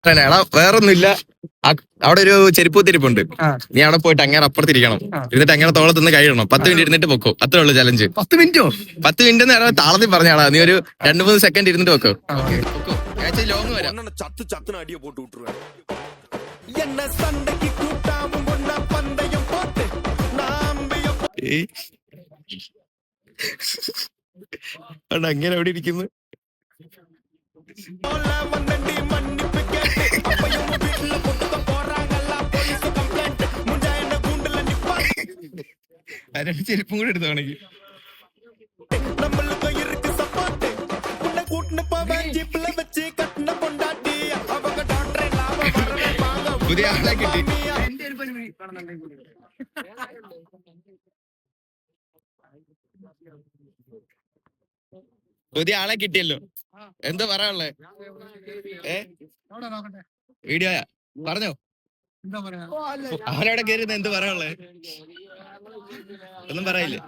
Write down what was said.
എടാ വേറൊന്നുമില്ല. അവിടെ ഒരു ചെരുപ്പൂത്തിരിപ്പുണ്ട്. നീ അവിടെ പോയിട്ട് അങ്ങനെ അപ്പുറത്തിരിക്കണം. എന്നിട്ട് അങ്ങനെ തോളത്തുനിന്ന് കഴിയണം. 10 മിനിറ്റ് ഇരുന്നിട്ട് പൊക്കോ. അത്രേ ഉള്ളൂ ചലഞ്ച്. 10 മിനിറ്റോ? 10 മിനിറ്റ് എന്ന് പറഞ്ഞാൽ താളത്തിൽ പറഞ്ഞാടാ. നീ ഒരു 2-3 സെക്കൻഡ് ഇരുന്നിട്ട് വെക്കോ. ലോങ് വരാം. അങ്ങനെ അവിടെ ഇരിക്കുന്നു. അതിന്റെ ചെരുപ്പും കൂടെ എടുത്തോണെങ്കിൽ പുതിയ ആളെ കിട്ടി. പുതിയ ആളെ കിട്ടിയല്ലോ. എന്താ പറയാനുള്ളേ? വീഡിയോയാ പറഞ്ഞോ. അവരവിടെ കയറുന്ന എന്ത് പറയാനുള്ളേ? ഒന്നും പറയില്ലേ?